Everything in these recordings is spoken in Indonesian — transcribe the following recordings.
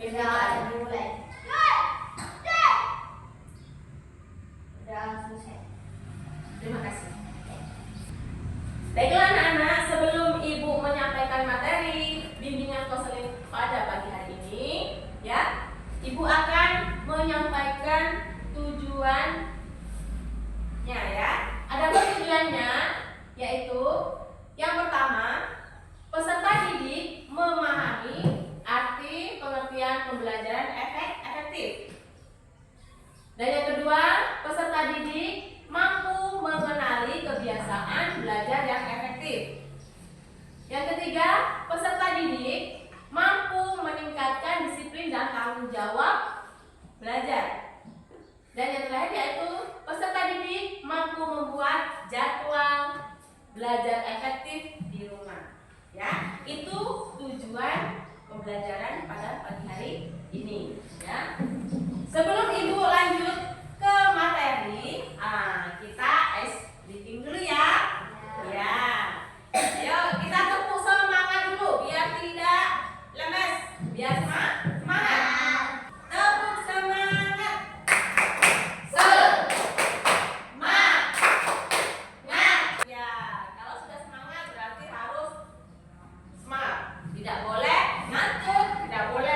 Udah mulai. Udah selesai. Terima kasih. Baiklah anak-anak, sebelum Ibu menyampaikan materi bimbingan konseling pada pagi hari ini, ya, Ibu akan menyampaikan tujuannya, ya. Ada tujuannya, yaitu yang pertama, peserta didik memahami arti pengertian pembelajaran efektif. Dan yang kedua, peserta didik mampu mengenali kebiasaan belajar yang efektif. Yang ketiga, peserta didik mampu meningkatkan disiplin dan tanggung jawab belajar. Dan yang terakhir yaitu peserta didik mampu membuat jadwal belajar efektif di rumah. Ya, itu tujuan pembelajaran pada pagi hari ini. Ya. Sebelum Ibu lanjut ke materi, kita ice breathing dulu ya. Ya. Ayo kita tepuk semangat dulu biar tidak lemes, biar semangat. Tepuk semangat. Semangat. Ya, kalau sudah semangat berarti harus smart. Tidak boleh ngantuk, tidak boleh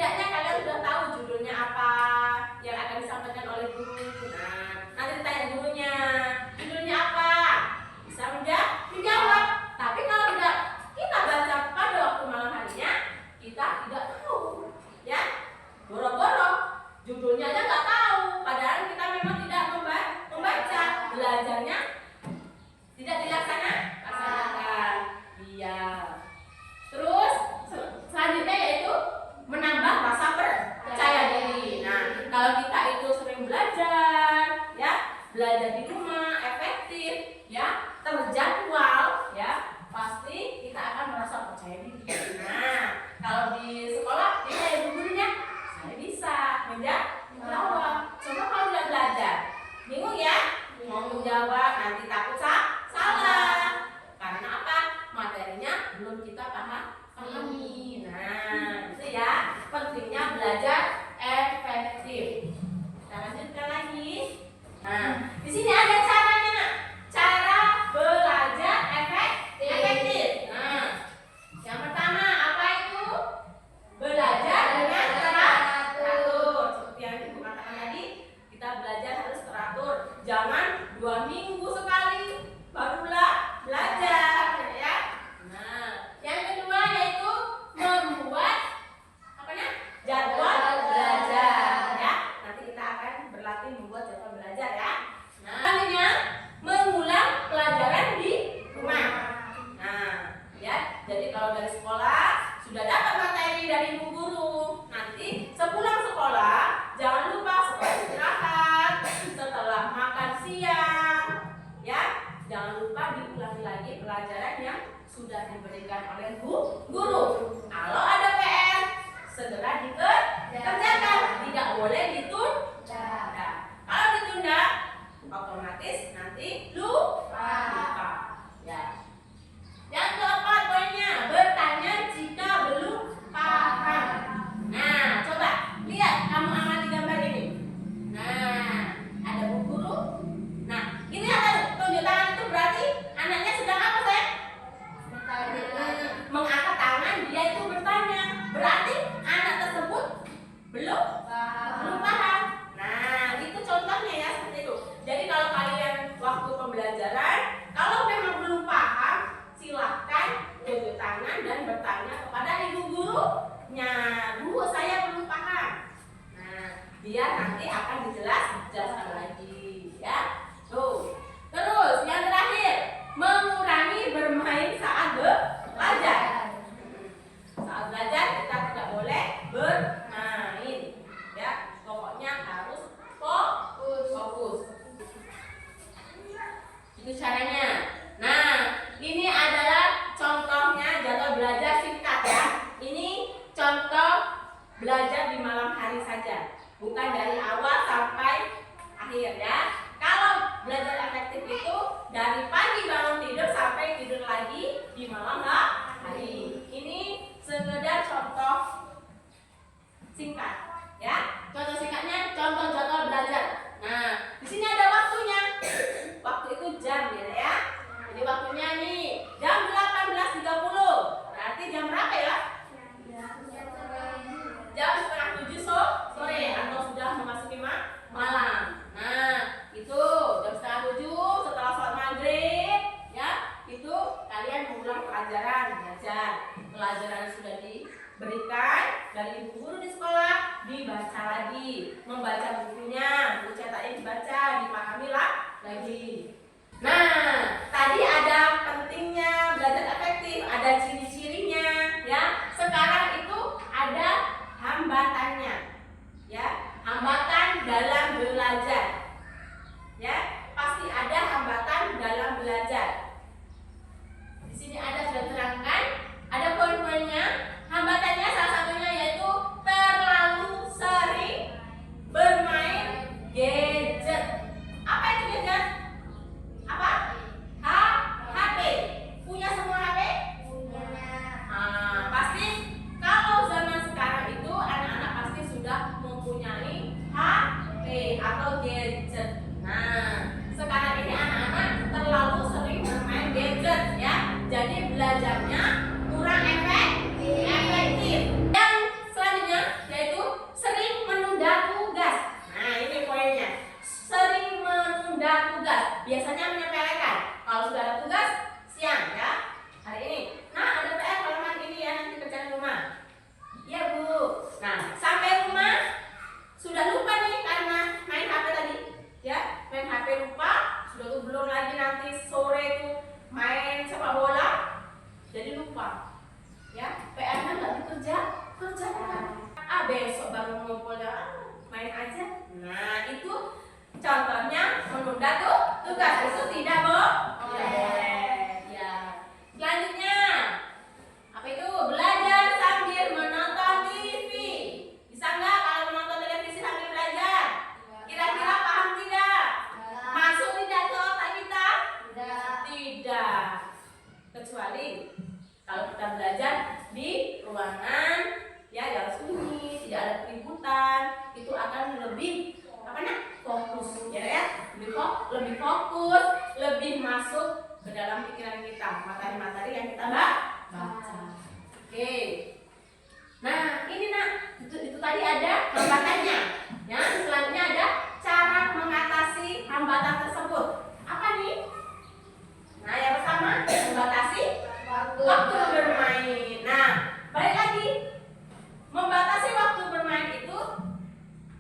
setidaknya kalian sudah tahu judulnya apa yang akan disampaikan oleh guru. Nah, nanti ditanya gurunya, judulnya apa? Bisa menjawab. Tapi kalau tidak kita baca pada waktu malam harinya, kita tidak tahu, ya. Boro-boro judulnya aja nggak tahu, padahal kita memang tidak membaca, belajarnya tidak dilaksanakan. Iya. Terus selanjutnya yaitu menambah rasa percaya diri. Nah, kalau kita itu sering belajar, ya, belajar di rumah efektif, ya, terjadwal, ya, pasti kita akan merasa percaya diri. Nah, kalau di sekolah kita ya gurunya, saya bisa menjawab. Coba kalau tidak belajar, bingung ya, mau menjawab nanti takut salah. Karena apa? Materinya belum kita pahami. Nah, itu ya pentingnya belajar efektif. Kita lanjutkan lagi. Nah, di sini ada caranya, Nak. Cara belajar efektif. Nah, yang pertama apa itu? Belajar dengan teratur. Seperti yang Ibu katakan tadi, kita belajar harus teratur. Jangan 2 minggu sekali baru belajar, ya. Nah, yang kedua yaitu membuat jadwal belajar, ya. Nanti kita akan berlatih membuat jadwal belajar, ya. Nah, selanjutnya mengulang pelajaran di rumah. Nah, ya. Jadi kalau dari sekolah sudah dapat materi dari ibu guru, nanti sepulang sekolah jangan lupa setelah istirahat, setelah makan siang, ya, jangan lupa diulangi lagi pelajaran yang sudah diberikan oleh guru. Kalau ada PR, segera dikerjakan, tidak boleh ditunda. Kalau ditunda, otomatis nanti lupa. Ya. Yang keempat poinnya, bertanya jika belum paham. Nah, coba lihat, kamu amati gambar ini. Nah, ada bu guru. Nah, ini ada tunjuk tangan itu berarti anaknya sedang apa, sayang? Mengangkat tangan, dia itu bertanya. Berarti anak tersebut belum paham. Nah, itu contohnya ya, seperti itu. Jadi kalau kalian waktu pembelajaran, kalau memang belum paham, silahkan tunjuk tangan dan bertanya kepada ibu gurunya. Bu, saya belum paham. Nah, dia nanti akan dijelaskan lagi, ya. Tuh. Terus yang terakhir, mengurangi bermain saat belajar. Saat belajar kita tidak boleh bermain, ya. Pokoknya harus fokus. Itu caranya. Nah, ini adalah contohnya jadwal belajar singkat, ya. Ini contoh belajar di malam hari saja, bukan dari awal sampai akhir, ya. Kalau belajar efektif itu dari pagi bangun tidur sampai tidur lagi di malam hari. Ini sekedar contoh singkat, ya. Contoh singkatnya, contoh jadwal belajar. Nah, di sini ada waktunya. Waktu itu jam, ya. Jadi waktunya nih jam 18.30. Berarti jam berapa ya? Jam 6:30 sore atau sudah memasuki malam. Nah, itu jam 6:30 setelah sholat maghrib, ya. Itu kalian mengulang pelajaran belajar. Pelajaran sudah diberikan dari ibu guru di sekolah, dibaca lagi, membaca bukunya, buku cetaknya dibaca, dipahami lagi. Nah, tadi ada pentingnya belajar efektif, ada ciri-cirinya, ya. Sekarang itu ada hambatannya, ya. Hambatan dalam belajar, ya. Pasti ada hambatan dalam belajar. Di sini ada sudah terangkan, ada poin-poinnya. Hambatannya salah satunya yaitu terlalu sering bermain gadget. Apa itu gadget? Apa? HP. Punya semua HP? Punya. Pasti kalau zaman sekarang itu anak-anak pasti besok baru ngumpulnya, main aja. Nah, itu contohnya menunda tuh tugas itu tidak boleh. Ya. Selanjutnya, apa itu? Belajar sambil menonton TV. Bisa nggak kalau menonton televisi sambil belajar? Kira-kira paham tidak? Masuk tidak ke otak kita? Tidak. Kecuali kalau kita belajar di ruangan ya yang sunyi, tidak ada keributan, itu akan lebih fokus ya, lebih fokus, lebih masuk ke dalam pikiran kita, materi-materi yang kita baca. Oke. Nah, ini nak, itu tadi ada hambatannya. Ya, selanjutnya ada cara mengatasi hambatan tersebut. Apa nih? Nah, yang pertama membatasi waktu bermain. Nah, balik lagi, membatasi waktu bermain itu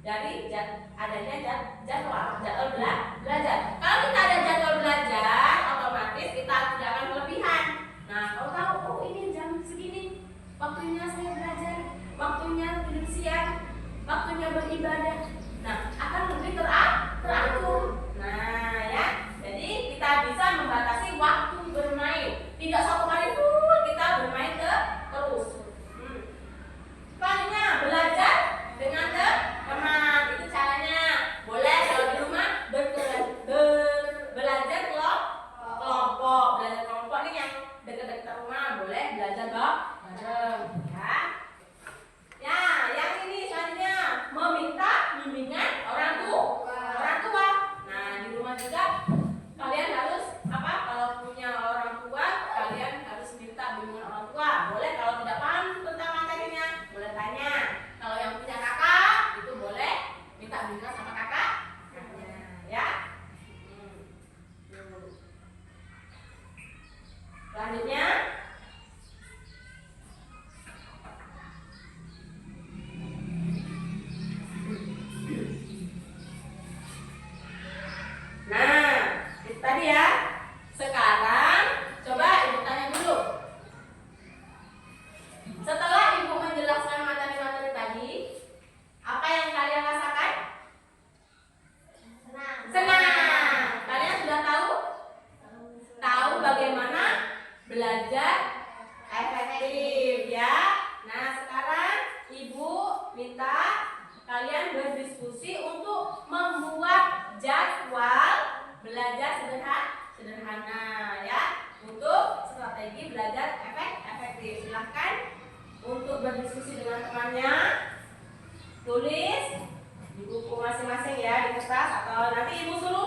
dari adanya jadwal belajar. Kalau kita ada jadwal belajar, otomatis kita tidak akan kelebihan. Nah, kalau tahu, oh ini jam segini, waktunya saya belajar, waktunya tidur siang, waktunya beribadah. Nah, akan lebih teratur. Nah, ya, jadi kita bisa membatasi waktu bermain. Tidak satu kali full kita bermain terus. Selanjutnya belajar dengan teman. Itu caranya. Boleh kalau di rumah belajar kelompok. Belajar kelompok nih yang dekat-dekat rumah boleh belajar bareng ya. Ya, yang ini selanjutnya meminta bimbingan orang tua. Nah, di rumah juga kalian harus kalau punya orang tua, kalian harus minta bimbingan orang tua. Boleh kalau tidak paham tentang materinya, boleh tanya. Kalau yang punya kakak, itu boleh minta bimbingan sama kakaknya, ya. Selanjutnya, nah, itu tadi ya. Sekarang coba ibu tanya dulu. Setelah ibu menjelaskan materi-materi tadi, apa yang kalian rasakan? Senang. Kalian sudah tahu bagaimana belajar efektif ya. Nah, sekarang ibu minta kalian berdiskusi untuk membuat jadwal belajar sederhana ya, untuk strategi belajar efektif. Silahkan untuk berdiskusi dengan temannya, tulis di buku masing-masing ya, di kertas, atau nanti ibu suruh